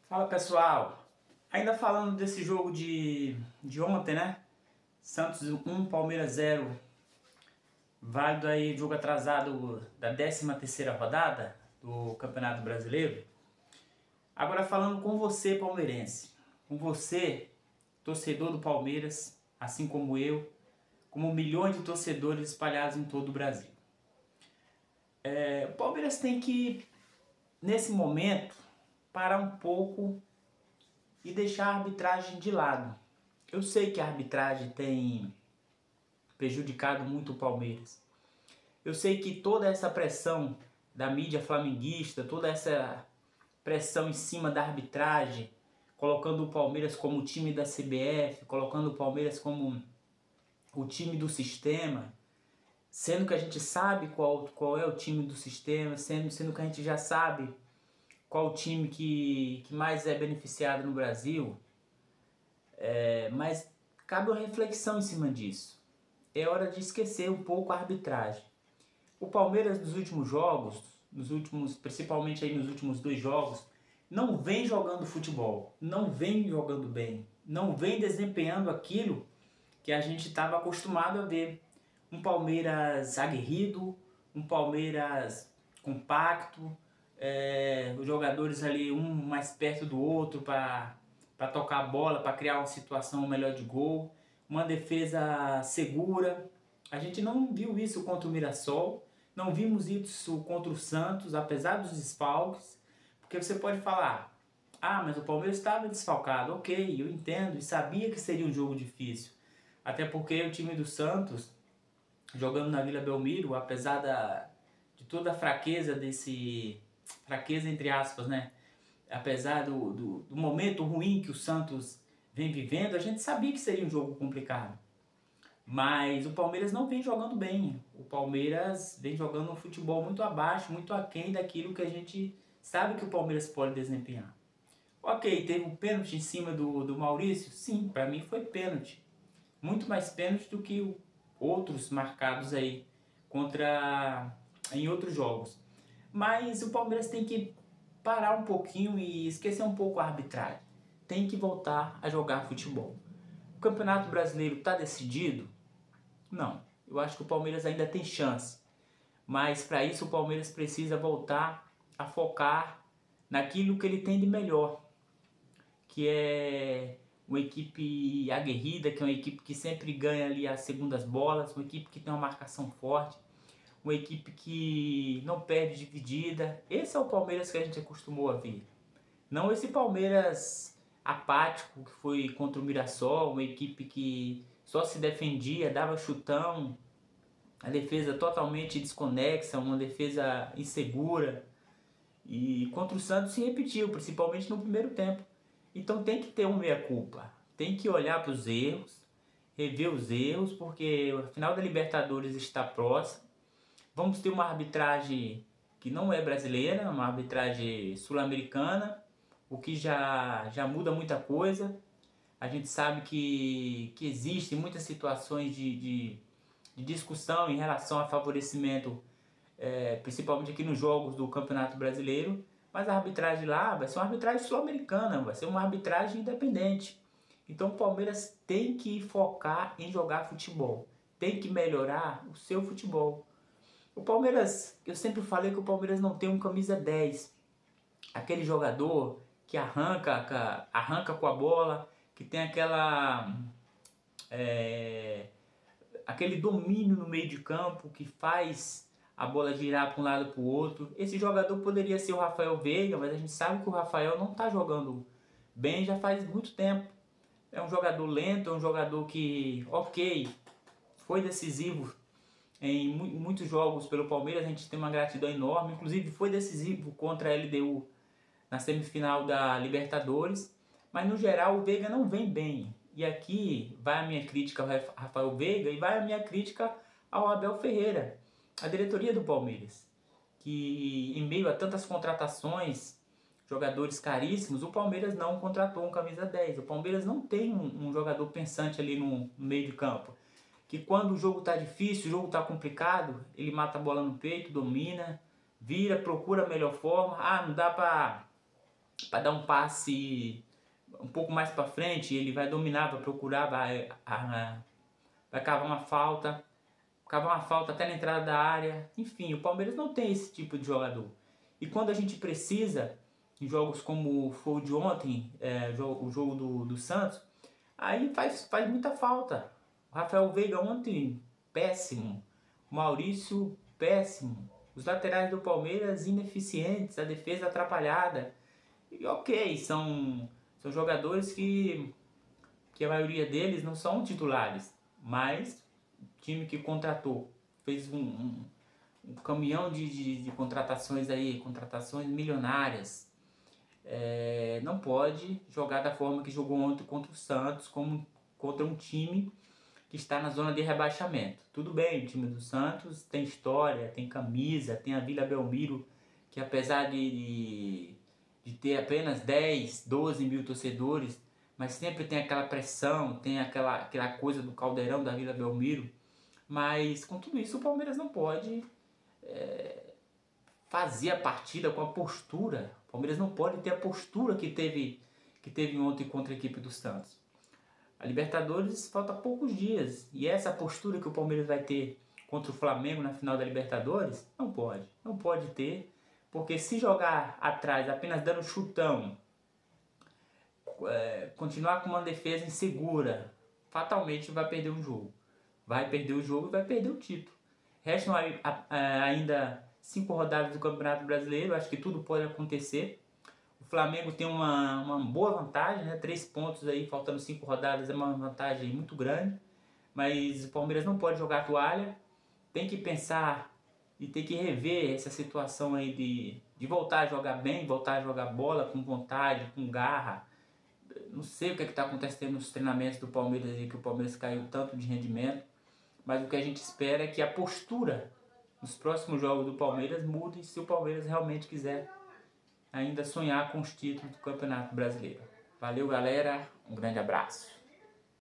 Fala pessoal, ainda falando desse jogo de ontem, né? Santos 1, Palmeiras 0, válido aí, jogo atrasado da 13ª rodada do Campeonato Brasileiro. Agora falando com você, palmeirense, com você, torcedor do Palmeiras, assim como eu, como milhões de torcedores espalhados em todo o Brasil. O Palmeiras tem que, nesse momento, parar um pouco e deixar a arbitragem de lado. Eu sei que a arbitragem tem prejudicado muito o Palmeiras. Eu sei que toda essa pressão da mídia flamenguista, toda essa pressão em cima da arbitragem, colocando o Palmeiras como o time da CBF, colocando o Palmeiras como o time do sistema, sendo que a gente sabe qual é o time do sistema, sendo que a gente já sabe qual o time que mais é beneficiado no Brasil. Mas cabe uma reflexão em cima disso. É hora de esquecer um pouco a arbitragem. O Palmeiras nos últimos jogos, principalmente aí nos últimos 2 jogos, não vem jogando futebol, não vem jogando bem, não vem desempenhando aquilo que a gente estava acostumado a ver. Um Palmeiras aguerrido, um Palmeiras compacto, os jogadores ali um mais perto do outro para tocar a bola, para criar uma situação melhor de gol, uma defesa segura. A gente não viu isso contra o Mirassol, não vimos isso contra o Santos, apesar dos desfalques, porque você pode falar, mas o Palmeiras estava desfalcado, ok, eu entendo e sabia que seria um jogo difícil, até porque o time do Santos, jogando na Vila Belmiro, apesar de toda a fraqueza fraqueza entre aspas, né? Apesar do momento ruim que o Santos vem vivendo, a gente sabia que seria um jogo complicado. Mas o Palmeiras não vem jogando bem. O Palmeiras vem jogando um futebol muito abaixo, muito aquém daquilo que a gente sabe que o Palmeiras pode desempenhar. Ok, teve um pênalti em cima do Maurício? Sim, para mim foi pênalti. Muito mais pênalti do que outros marcados aí em outros jogos. Mas o Palmeiras tem que parar um pouquinho e esquecer um pouco a arbitragem. Tem que voltar a jogar futebol. O Campeonato Brasileiro está decidido? Não. Eu acho que o Palmeiras ainda tem chance. Mas para isso o Palmeiras precisa voltar a focar naquilo que ele tem de melhor, que é uma equipe aguerrida, que é uma equipe que sempre ganha ali as segundas bolas, uma equipe que tem uma marcação forte, uma equipe que não perde dividida. Esse é o Palmeiras que a gente acostumou a ver. Não esse Palmeiras apático que foi contra o Mirassol, uma equipe que só se defendia, dava chutão, a defesa totalmente desconexa, uma defesa insegura. E contra o Santos se repetiu, principalmente no primeiro tempo. Então tem que ter um meia-culpa, tem que olhar para os erros, rever os erros, porque o final da Libertadores está próximo. Vamos ter uma arbitragem que não é brasileira, uma arbitragem sul-americana, o que já muda muita coisa. A gente sabe que existem muitas situações de discussão em relação a favorecimento, principalmente aqui nos jogos do Campeonato Brasileiro, mas a arbitragem lá vai ser uma arbitragem sul-americana, vai ser uma arbitragem independente. Então o Palmeiras tem que focar em jogar futebol, tem que melhorar o seu futebol. O Palmeiras, eu sempre falei que o Palmeiras não tem um camisa 10. Aquele jogador que arranca com a bola, que tem aquele domínio no meio de campo, que faz a bola girar para um lado para o outro. Esse jogador poderia ser o Rafael Veiga, mas a gente sabe que o Rafael não está jogando bem já faz muito tempo. É um jogador lento, é um jogador que, ok, foi decisivo em muitos jogos pelo Palmeiras, a gente tem uma gratidão enorme, inclusive foi decisivo contra a LDU na semifinal da Libertadores, mas no geral o Veiga não vem bem. E aqui vai a minha crítica ao Rafael Veiga e vai a minha crítica ao Abel Ferreira, a diretoria do Palmeiras, que em meio a tantas contratações, jogadores caríssimos, o Palmeiras não contratou um camisa 10. O Palmeiras não tem um jogador pensante ali no meio de campo, que quando o jogo está difícil, o jogo está complicado, ele mata a bola no peito, domina, vira, procura a melhor forma. Não dá para para dar um passe um pouco mais para frente, ele vai dominar, vai procurar, vai cavar uma falta até na entrada da área. Enfim, o Palmeiras não tem esse tipo de jogador. E quando a gente precisa, em jogos como foi o de ontem, o jogo do Santos, aí faz muita falta. O Rafael Veiga ontem, péssimo. O Maurício, péssimo. Os laterais do Palmeiras, ineficientes, a defesa atrapalhada. E ok, são jogadores que a maioria deles não são titulares, mas o time que contratou fez um caminhão de contratações aí, contratações milionárias. Não pode jogar da forma que jogou ontem contra o Santos, como contra um time que está na zona de rebaixamento. Tudo bem, o time do Santos tem história, tem camisa, tem a Vila Belmiro, que apesar de ter apenas 10, 12 mil torcedores, mas sempre tem aquela pressão, tem aquela coisa do caldeirão da Vila Belmiro. Mas com tudo isso o Palmeiras não pode fazer a partida com a postura. O Palmeiras não pode ter a postura que teve ontem contra a equipe do Santos. A Libertadores falta poucos dias, e essa postura que o Palmeiras vai ter contra o Flamengo na final da Libertadores, não pode ter, porque se jogar atrás apenas dando chutão, continuar com uma defesa insegura, fatalmente vai perder o jogo. Vai perder o jogo e vai perder o título. Restam ainda 5 rodadas do Campeonato Brasileiro, acho que tudo pode acontecer. O Flamengo tem uma boa vantagem, né? 3 pontos aí, faltando 5 rodadas, é uma vantagem muito grande. Mas o Palmeiras não pode jogar a toalha, tem que pensar e tem que rever essa situação aí de voltar a jogar bem, voltar a jogar bola com vontade, com garra. Não sei o que está acontecendo nos treinamentos do Palmeiras aí, que o Palmeiras caiu tanto de rendimento, mas o que a gente espera é que a postura nos próximos jogos do Palmeiras mude, se o Palmeiras realmente quiser ainda sonhar com os títulos do Campeonato Brasileiro. Valeu, galera, um grande abraço.